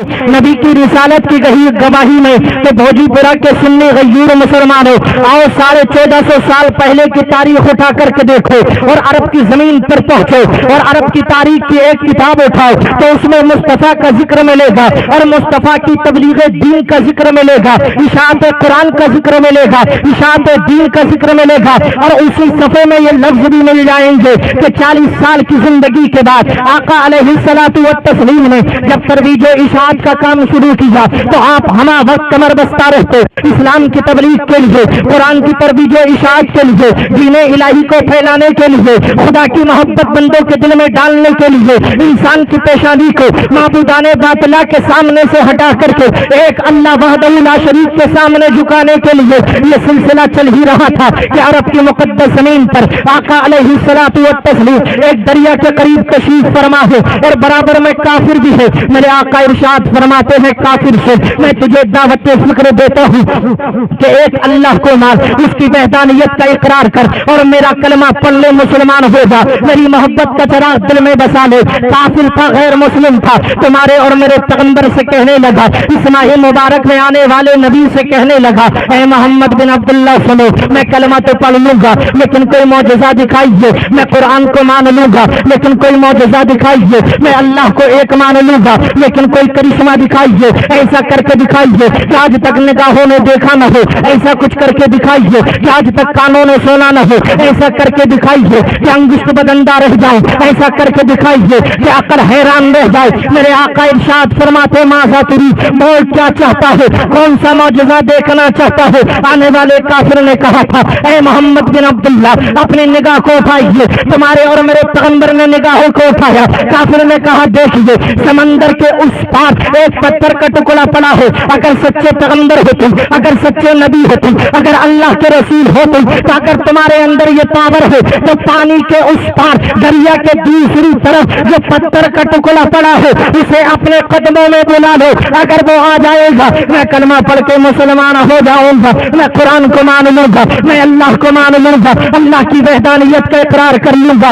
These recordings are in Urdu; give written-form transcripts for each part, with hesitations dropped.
نبی کی رسالت کی گواہی میں کہ بھوجی پورا کے سنی غیور مسلمان ہو، آؤ 1450 سال پہلے کی تاریخ اٹھا کر کے دیکھو اور عرب کی زمین پر پہنچو اور عرب کی تاریخ کی ایک کتاب اٹھاؤ تو اس میں مصطفیٰ کا ذکر ملے گا اور مصطفیٰ کی تبلیغ دین کا ذکر ملے گا، اشاعت قرآن کا ذکر ملے گا، اشاعت دین کا ذکر ملے گا، اور اسی صفحے میں یہ لفظ بھی مل جائیں گے کہ 40 سال کی زندگی کے بعد آقا علیہ الصلوۃ والتسلیم نے جب ترویج و اشاعت کا کام شروع کیا تو آپ ہمہ وقت کمر بستہ رہتے اسلام کی تبلیغ کے لیے، قرآن کی ترویج و اشاعت کے لیے، دین الہی کو پھیلانے کے لیے، خدا کی محبت بندوں کے دل میں ڈالنے کے لیے، انسان کی پیشانی کو معبودان باطلا کے سامنے سے ہٹا کر کے ایک اللہ وحدہ لا شریک کے سامنے جھکانے کے لیے یہ سلسلہ چل ہی رہا تھا کہ عرب کی مقدس زمین پر آقا علیہ الصلوۃ والتسلیم ایک دریا کے قریب تشریف فرما ہے اور برابر میں کافر بھی ہے۔ میرے آقا ارشاد فرماتے ہیں کافر سے میں تجھے دعوت فکر دیتا ہوں کہ ایک اللہ کو مان، اس کی وحدانیت کا اقرار کر اور میرا کلمہ پڑھ لے، مسلمان ہو جا، میری محبت کا چراغ دل میں بسا لے۔ کافر تھا، غیر مسلم تھا، تمہارے اور میرے پیغمبر سے کہنے لگا، اس ماہ مبارک میں آنے والے نبی سے کہنے لگا، اے محمد بن عبداللہ سنو، میں کلمہ تو پڑھ لوں گا لیکن کوئی معجزہ دکھائیے، میں قرآن کو مان لوں گا لیکن کوئی معجزہ دکھائیے، میں اللہ کو ایک مان لوں گا لیکن کوئی کرشمہ دکھائیے، ایسا کر کے دکھائیے کہ آج تک نگاہوں نے دیکھا نہ ہو، ایسا کچھ کر کے دکھائیے کہ آج تک کانوں نے سونا نہ ہو، ایسا کر کے دکھائیے کہ انگشت بدندہ رہ جائے، ایسا کر کے دکھائیے کہ عقل حیران رہ جائے۔ میرے آقا ارشاد فرماتے ماذا تريد، بول کیا چاہتا ہے، کون سا معجزہ دیکھنا چاہتا ہے؟ آنے والے کافر نے کہا تھا، اے محمد بن عبداللہ اپنی نگاہ کو اٹھائیے، تمہارے اور میرے پیغمبر نے نگاہوں کو اٹھایا، کافر نے کہا دیکھیے سمندر کے اس پار ایک پتھر کا ٹکڑا پڑا ہے، اگر سچے پیغمبر ہوتے، اگر سچے نبی ہوتے، اگر اللہ کے رسول ہوتے تو اگر تمہارے اندر یہ پاور ہے تو پانی کے اس پار دریا کے دوسری طرف جو پتھر کا ٹکڑا پڑا ہے اسے اپنے قدموں میں بلا لو، اگر وہ آ جائے گا میں کلمہ پڑھ کے مسلمان ہو جاؤں گا، میں قرآن کو مان لوں گا، میں اللہ کو مان لوں گا، اللہ کی وحدانیت کا اقرار کر لوں گا۔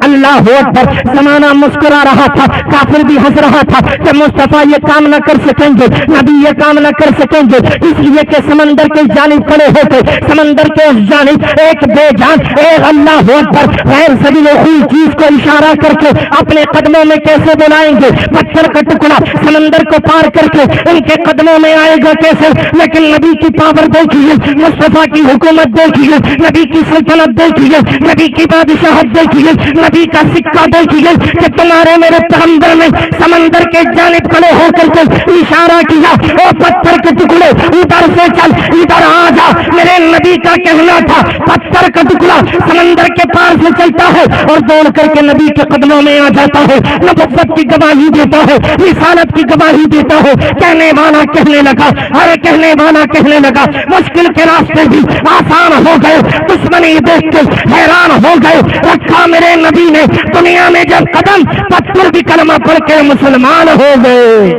اللہ اکبر، زمانہ مسکرا رہا تھا، کافر بھی ہنس رہا تھا کہ مصطفیٰ یہ کام نہ کر سکیں گے، نبی یہ کام نہ کر سکیں گے، اس لیے کہ سمندر کے جانب کھڑے ہوتے، سمندر کے اس جانب ایک بے جان ایک اللہ اکبر غیر سبیل کوئی چیز کو اشارہ کر کے اپنے قدموں میں کیسے بلائیں گے؟ پتھر کا ٹکڑا سمندر کو پار کر کے ان کے قدموں میں آئے گا کیسے؟ لیکن نبی کی پاور دیکھیے، مصطفیٰ کی حکومت دیکھیے، نبی کی سلطنت دیکھیے، نبی کی بادشاہت دیکھیے، نبی کا سکہ دیکھیے کہ تمہارے میرے پیغمبر نے سمندر کے جانب کھڑے ہو کر کے اشارہ کیا، او پتھر کے ٹکڑے ادھر سے چل، ادھر آ جا۔ میرے نبی کا کہنا تھا پتھر کا ٹکڑا سمندر کے پار سے چلتا ہے اور دوڑ کر کے نبی کے قدموں میں آ جاتا ہے، نبوت کی گواہی دیتا ہے، رسالت کی گواہی دیتا ہے۔ کہنے والا کہنے لگا، ارے کہنے والا کہنے لگا، مشکل کے راستے بھی آسان ہو گئے، دشمنی دیکھ کے حیران ہو گئے، رکھا میرے نبی نے دنیا میں جب قدم، پتھر بھی کلمہ پڑھ کے مسلمان ہو گئے۔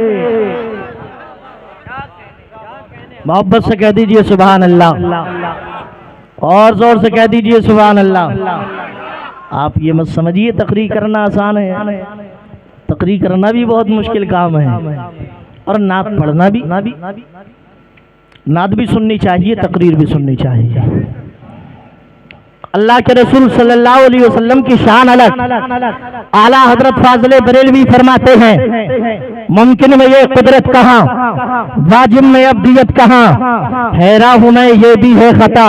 محبت سے کہہ دیجئے سبحان اللہ، اور زور سے کہہ دیجئے سبحان اللہ۔ آپ یہ مت سمجھیے تقریر کرنا آسان ہے، تقریر کرنا بھی بہت مشکل کام ہے، اور نعت پڑھنا بھی، نعت بھی سننی چاہیے، تقریر بھی سننی چاہیے۔ اللہ کے رسول صلی اللہ علیہ وسلم کی شان الگ، اعلیٰ حضرت فاضل بریلوی فرماتے ہیں ممکن میں یہ قدرت کہاں، واجب میں ابدیت کہاں، حیران ہوں میں یہ بھی ہے خطا،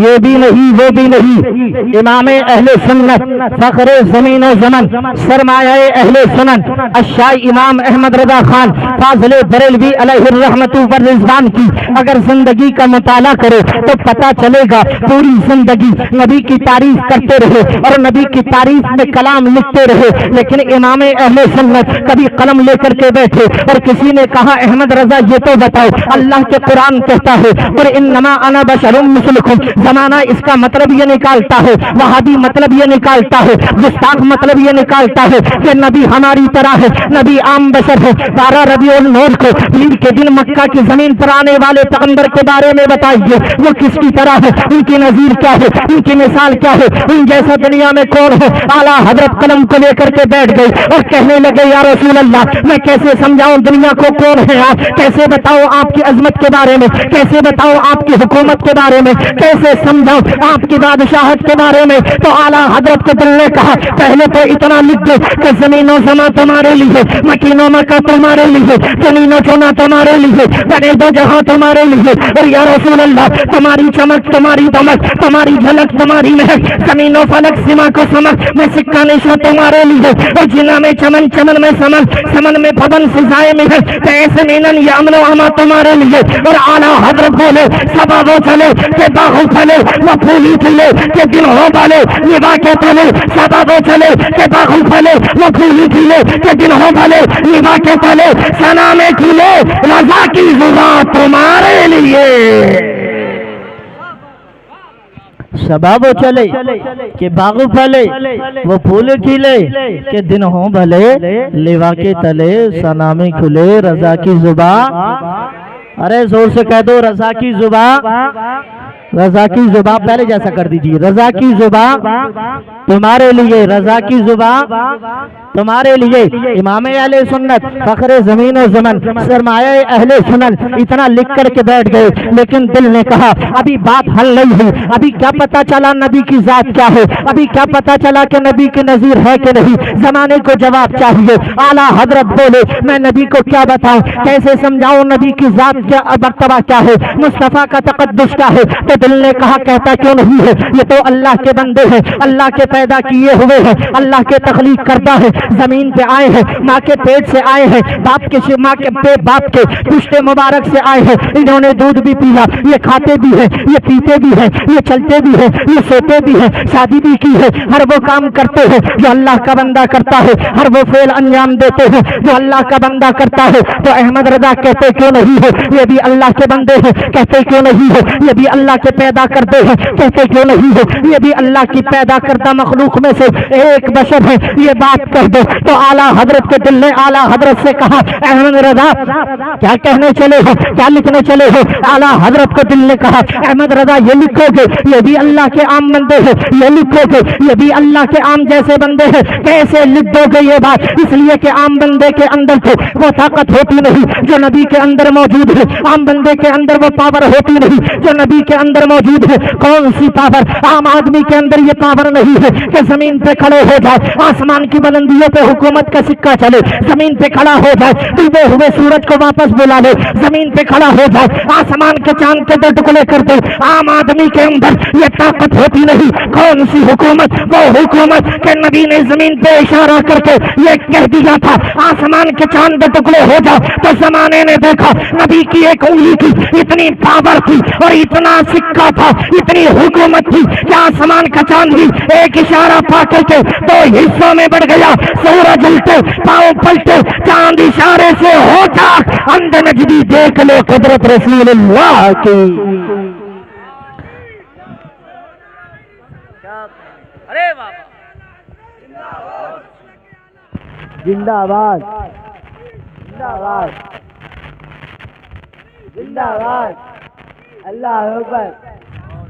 یہ بھی نہیں وہ بھی نہیں۔ امام اہل سنت، فخر زمین و زمن، سرمایہ اہل سنن، الشاہ امام احمد رضا خان فاضل بریلوی علیہ الرحمت والرضوان کی اگر زندگی کا مطالعہ کرے تو پتہ چلے گا پوری زندگی نبی کی تعریف کرتے رہے اور نبی کی تعریف میں کلام لکھتے رہے، لیکن امام اہل سنت کبھی قلم لے کر کے بیٹھے اور کسی نے کہا احمد رضا یہ تو بتاؤ، اللہ کے قرآن کہتا ہے اور انما انا بشر مثلکم، زمانہ اس کا مطلب یہ نکالتا ہے، وہابی مطلب یہ نکالتا ہے، گستاخ مطلب یہ نکالتا ہے کہ نبی ہماری طرح ہے، نبی عام بشر ہے۔ 12 ربیع الاول کو عید کے دن مکہ کی زمین پر آنے والے پیغمبر کے بارے میں بتائیے وہ کس کی طرح ہے، ان کی نظیر کیا ہے، ان کی مثال کیا ہے، ان جیسا دنیا میں کون ہے؟ اعلیٰ حضرت قلم کو لے کر کے بیٹھ گئے اور کہنے لگے یا رسول اللہ میں میں کیسے سمجھاؤں دنیا کو کون ہے آپ، کیسے بتاؤں آپ کی عظمت کے بارے میں، کیسے بتاؤں آپ کی حکومت کے بارے میں، کیسے سمجھاؤں آپ کی بادشاہت کے بارے میں؟ تو اعلیٰ حضرت کے دل نے کہا پہلے تو اتنا لکھ دو کہ زمین و زماں تمہارے لیے، مکین و مکہ تمہارے لیے، زمین و چونا تمہارے لیے، بنے دو جہاں تمہارے لیے، اور یا رسول اللہ تمہاری چمک، تمہاری دمک، تمہاری جھلک، تمہاری مہک، زمین و فلک سما کو سمک، میں سکہ نشاں تمہارے لیے، اور جنا میں چمن، چمن میں سمن، سمن میں پون سزائے میں ہے، ایسے مینن یا امن و اما تمہارے لیے۔ اور اعلیٰ حضرت بولے سبا وہ چلے کہ باہو پھلے، وہ پھولی کھلے کہ دن ہو بالے، نبا کے تلے سبا وہ چلے کہ باہو پھلے، وہ پھولی کھلے کہ دن ہو بالے، نبا کے تلے سنا میں کھلے، رضا کی زبان تمہارے لیے۔ شبا وہ چلے کہ باغ پھلے، وہ پھول کھلے کہ دن ہوں بھلے، لیوا کے تلے ثنا میں کھلے، رضا کی زبان، ارے زور سے کہہ دو رضا کی زبان، رضا کی زبان پہلے جیسا کر دیجیے، رضا کی زبان تمہارے لیے، رضا کی زبان تمہارے لیے۔ امام اہل سنت فخر زمین و زمن سرمایہ اہل سنن اتنا لکھ کر کے بیٹھ گئے، لیکن دل نے کہا ابھی بات حل نہیں ہوئی، ابھی کیا پتا چلا نبی کی ذات کیا ہے، ابھی کیا پتا چلا کہ نبی کے نظیر ہے کہ نہیں، زمانے کو جواب چاہیے۔ اعلیٰ حضرت بولے میں نبی کو کیا بتاؤں، کیسے سمجھاؤں نبی کی ذات کیا، مرتبہ کیا ہے، مصطفیٰ کا تقدس کیا ہے؟ تو دل نے کہا کہتا کیوں نہیں ہے، یہ تو اللہ کے بندے ہیں، اللہ کے پیدا کیے ہوئے ہیں، اللہ کے تخلیق کردہ ہے، زمین پہ آئے ہیں، ماں کے پیٹ سے آئے ہیں، باپ کے ماں کے پیٹ، باپ کے پشت مبارک سے آئے ہیں، انہوں نے دودھ بھی پیا، یہ کھاتے بھی ہیں، یہ پیتے بھی ہیں، یہ چلتے بھی ہیں، یہ سوتے بھی ہیں، شادی بھی کی ہے، ہر وہ کام کرتے ہیں جو اللہ کا بندہ کرتا ہے، ہر وہ فعل انجام دیتے ہیں جو اللہ کا بندہ کرتا ہے۔ تو احمد رضا کہتے کیوں نہیں ہے، یہ بھی اللہ کے بندے ہیں، کہتے کیوں نہیں ہے، یہ بھی اللہ کے پیدا کرتے ہیں، کہتے کیوں نہیں ہے، یہ بھی اللہ کی پیدا کردہ مخلوق میں سے ایک بشر ہے، یہ بات کہہ دو۔ تو اعلیٰ حضرت کے دل نے اعلیٰ حضرت سے کہا احمد رضا کیا کہنے چلے ہو، کیا لکھنے چلے ہو؟ اعلیٰ حضرت کو دل نے کہا احمد رضا یہ لکھو گے یہ بھی اللہ کے عام بندے ہیں، یہ لکھو گے یہ بھی اللہ کے عام جیسے بندے ہیں، کیسے لکھ دو گے یہ بات؟ اس لیے کہ عام بندے کے اندر تو وہ طاقت ہوتی نہیں جو نبی کے اندر موجود ہے، عام بندے کے اندر وہ پاور ہوتی نہیں جو نبی کے اندر موجود ہے۔ کون سی پاور؟ عام آدمی کے اندر یہ پاور نہیں ہے کہ زمین پہ کھڑے ہو جائے، آسمان کی بلندیوں پہ حکومت کا سکہ چلے، زمین پہ کھڑا ہو جائے، ڈوبے ہوئے سورج کو واپس بلا لے، زمین پہ کھڑا ہو جائے، آسمان کے چاند کے دو ٹکڑے کر دے۔ عام آدمی کے اندر یہ طاقت ہوتی نہیں۔ کون سی حکومت؟ وہ حکومت کہ نبی نے زمین پہ اشارہ کر کے یہ کہہ دیا تھا آسمان کے چاند دو ٹکڑے ہو جاؤ، تو زمانے نے دیکھا نبی کی ایک انگلی کی اتنی پاور تھی اور اتنا سکہ تھا، اتنی حکومت تھی کہ آسمان کا چاند بھی ایک اشارہ پا کر کے دو حصوں میں بڑھ گیا، سورج الٹے، پاؤں پلٹے، چاند اشارے سے ہو جا، اند نجدی دیکھ لو قدرت رسول اللہ کی۔ ارے بابا زندہ آباد، زندہ آباد، زندہ آباد، اللہ اکبر،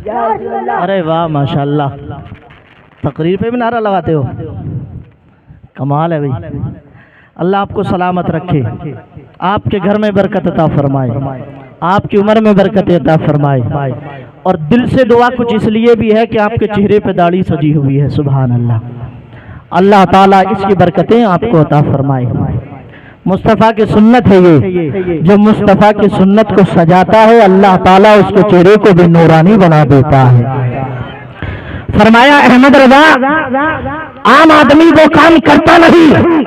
یا رسول اللہ۔ ارے واہ ماشاءاللہ، تقریر پہ بھی نعرہ لگاتے ہو، کمال ہے بھائی۔ اللہ آپ کو سلامت رکھے، آپ کے گھر میں برکت عطا فرمائے، آپ کی عمر میں برکت عطا فرمائے، اور دل سے دعا کچھ اس لیے بھی ہے کہ آپ کے چہرے پہ داڑھی سجی ہوئی ہے، سبحان اللہ۔ اللہ تعالیٰ اس کی برکتیں آپ کو عطا فرمائے۔ مصطفیٰ کی سنت ہے یہ، جو مصطفیٰ کی سنت کو سجاتا ہے اللہ تعالیٰ اس کے چہرے کو بھی نورانی بنا دیتا ہے۔ فرمایا احمد رضا عام آدمی وہ کام کرتا نہیں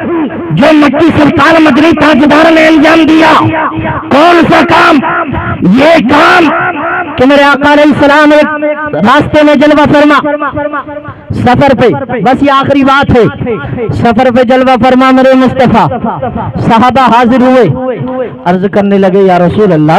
جو مکی سلطان مدنی تاجدار نے انجام دیا۔ کون سا کام؟ یہ کام کہ میرے آقا علیہ السلام ایک راستے میں جلوہ فرما، سفر پہ، بس یہ آخری بات ہے، سفر پہ جلوہ فرما میرے مصطفیٰ، صحابہ حاضر ہوئے، عرض کرنے لگے یا رسول اللہ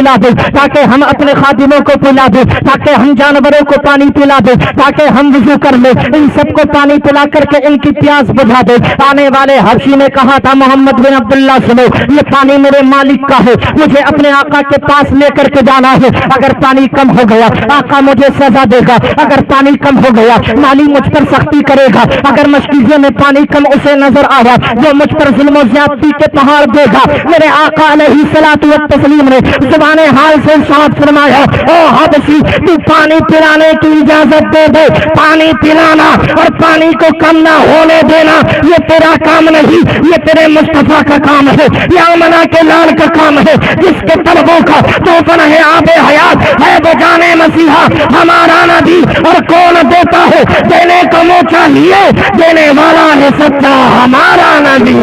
پلا دے، تاکہ ہم اپنے خادموں کو پلا دیں، تاکہ ہم جانوروں کو پانی پلا دیں، تاکہ ہم وضو کر لیں، ان سب کو پانی پلا کر کے ان کی پیاس بجھا دے۔ آنے والے حبشی نے کہا تھا محمد بن عبداللہ سنو، یہ پانی میرے مالک کا ہے، مجھے اپنے آقا کے پاس لے کر کے جانا ہے، اگر پانی کم ہو گیا آقا مجھے سزا دے گا، اگر پانی کم ہو گیا مالی مجھ پر سختی کرے گا، اگر مشکیزے میں پانی کم اسے نظر آیا وہ مجھ پر ظلم و زیادتی کے پہاڑ دے گا۔ میرے آقا علیہ الصلوۃ والتسلیم نے زبان حال سے ارشاد فرمایا، او حبشی تو پانی پلانے کی اجازت دے دے، پانی پلانا اور پانی کو کم نہ ہونے دینا یہ تیرا کام نہیں، یہ تیرے مصطفیٰ کا کام ہے، یہ آمنہ کے لال کا کام ہے، جس کے طلبوں کا توفن ہے آب حیات ہے وہ جان مسیحا ہمارا نبی، اور کون دیتا ہے دینے کو منہ چاہیے، دینے والا ہے سچا ہمارا نبی۔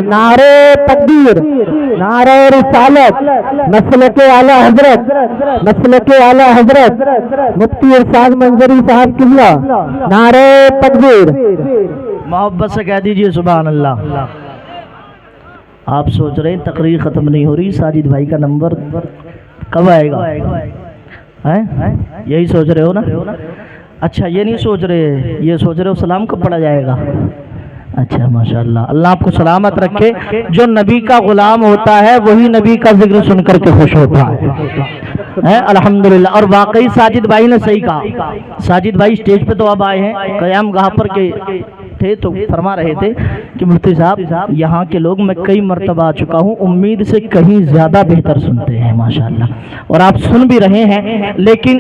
نعرے تکبیر، نعرے رسالت، مسلک اعلی حضرت، مسلک اعلی حضرت مفتی ارشاد منظری صاحب قبلہ، نعرے تکبیر۔ محبت سے کہہ دیجئے سبحان اللہ۔ آپ سوچ رہے ہیں تقریر ختم نہیں ہو رہی، ساجد بھائی کا نمبر کب آئے گا؟ یہی سوچ رہے ہو نا؟ اچھا یہ نہیں سوچ رہے، یہ سوچ رہے ہو سلام کب پڑھا جائے گا؟ اچھا ماشاءاللہ، اللہ آپ کو سلامت رکھے۔ جو نبی کا غلام ہوتا ہے وہی نبی کا ذکر سن کر کے خوش ہوتا ہے، الحمدللہ۔ اور واقعی ساجد بھائی نے صحیح کہا، ساجد بھائی اسٹیج پہ تو اب آئے ہیں، قیام گاہ پر کے تھے تو فرما رہے تھے کہ مفتی صاحب یہاں کے لوگ میں کئی مرتبہ آ چکا ہوں، امید سے کہیں زیادہ بہتر سنتے ہیں ماشاءاللہ، اور آپ سن بھی رہے ہیں، لیکن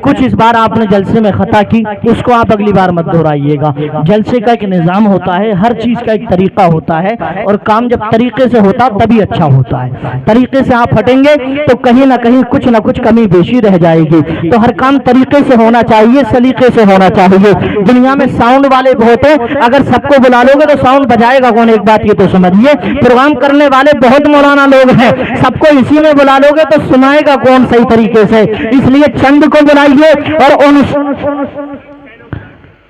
کچھ اس بار آپ نے جلسے میں خطا کی، اس کو آپ اگلی بار مت دہرائیے گا۔ جلسے کا ایک نظام ہوتا ہے، ہر چیز کا ایک طریقہ ہوتا ہے، اور کام جب طریقے سے ہوتا تبھی اچھا ہوتا ہے۔ طریقے سے آپ ہٹیں گے تو کہیں نہ کہیں کچھ نہ کچھ کمی بیشی رہ جائے گی، تو ہر کام طریقے سے ہونا چاہیے، سلیقے سے ہونا چاہیے۔ دنیا میں ساؤنڈ والے بہت ہیں، اگر سب کو بلا لو گے تو ساؤنڈ بجائے گا کون؟ ایک بات یہ تو سمجھیے، پروگرام کرنے والے بہت مولانا لوگ ہیں، سب کو اسی میں بلا لو گے تو سنائے گا کون صحیح طریقے سے؟ اس لیے چند کو بلائیے اور ان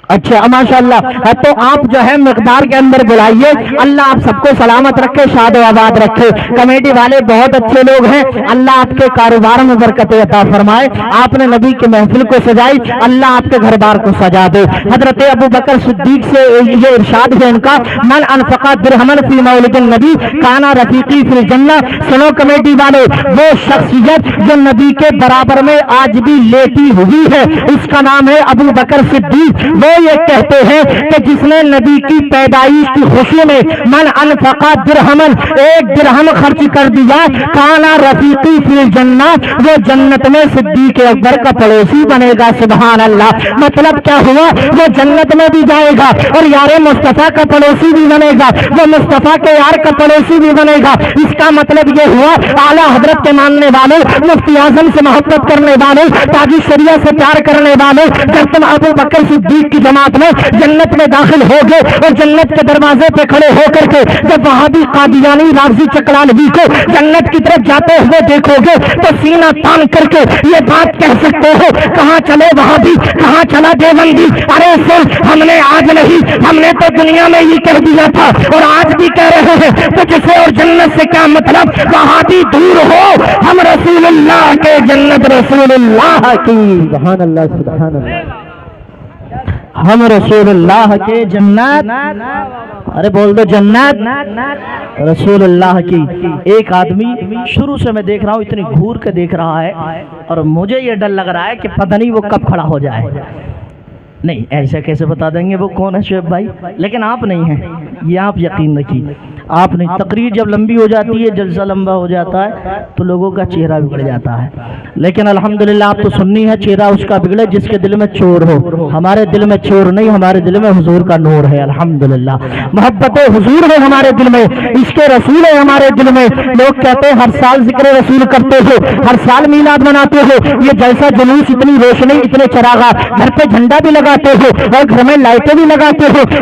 اچھا ماشاءاللہ، تو آپ جو ہے مقدار کے اندر بلائیے۔ اللہ آپ سب کو سلامت رکھے، شاد و آباد رکھے۔ کمیٹی والے بہت اچھے لوگ ہیں، اللہ آپ کے کاروبار میں برکت عطا فرمائے۔ آپ نے نبی کی محفل کو سجائی، اللہ آپ کے گھر بار کو سجا دے۔ حضرت ابو بکر صدیق سے یہ ارشاد ہے ان کا، من انفق درہما فی مولد النبی کانا رفیقی فی الجنہ۔ سنو کمیٹی والے، وہ شخصیت جو نبی کے برابر میں آج بھی لیٹی ہوئی ہے اس کا نام ہے ابو بکر صدیق۔ وہ یہ کہتے ہیں کہ جس نے نبی کی پیدائش کی خوشی میں من انفقا درہمن، ایک درہم خرچ کر دیا، کانا رفیقی فی الجنہ، وہ جنت میں صدیق اکبر کا پڑوسی بنے گا۔ سبحان اللہ، مطلب کیا ہوا؟ وہ جنت میں بھی جائے گا اور یار مصطفیٰ کا پڑوسی بھی بنے گا، وہ مصطفیٰ کے یار کا پڑوسی بھی بنے گا۔ اس کا مطلب یہ ہوا اعلیٰ حضرت کے ماننے والے، مفتی اعظم سے محبت کرنے والے، تاج شریعہ سے پیار کرنے والے، جب تم ابو بکر صدیق کی جماعت میں جنت میں داخل ہو گئے اور جنت کے دروازے پہ کھڑے ہو کر کے جب وہابی قادیانی رافضی چکلالوی کو جنت کی طرف جاتے ہوئے دیکھو گے تو سینہ تان کر کے یہ بات کہہ سکتے ہو، کہاں چلے وہابی، کہاں چلا دیوبندی؟ ارے سن، ہم نے آج نہیں، ہم نے تو دنیا میں یہ کہہ دیا تھا اور آج بھی کہہ رہے ہیں، تو جسے اور جنت سے کیا مطلب؟ وہابی دور ہو، ہم رسول اللہ کے جنت رسول اللہ کی، سبحان اللہ سبحان اللہ، ہم رسول اللہ کے جنت، ارے بول دو جنت رسول اللہ کی۔ ایک آدمی شروع سے میں دیکھ رہا ہوں اتنی گھور کے دیکھ رہا ہے اور مجھے یہ ڈر لگ رہا ہے کہ پتہ نہیں وہ کب کھڑا ہو جائے۔ نہیں ایسا کیسے بتا دیں گے وہ کون ہے شعیب بھائی، لیکن آپ نہیں ہیں یہ آپ یقین رکھیے، آپ نہیں۔ تقریر جب لمبی ہو جاتی ہے، جلسہ لمبا ہو جاتا ہے تو لوگوں کا چہرہ بگڑ جاتا ہے، لیکن الحمدللہ آپ تو سننی ہے، چہرہ اس کا بگڑے جس کے دل میں چور ہو۔ ہمارے دل میں چور نہیں، ہمارے دل میں حضور کا نور ہے، الحمدللہ محبت حضور ہے ہمارے دل میں، عشق رسول ہے ہمارے دل میں۔ لوگ کہتے ہیں ہر سال ذکر رسول کرتے ہو، ہر سال میلاد مناتے ہو، یہ جلسہ جلوس، اتنی روشنی، اتنے چراغا، گھر پہ جھنڈا بھی لگاتے ہو اور گھر میں لائٹیں بھی لگاتے ہو،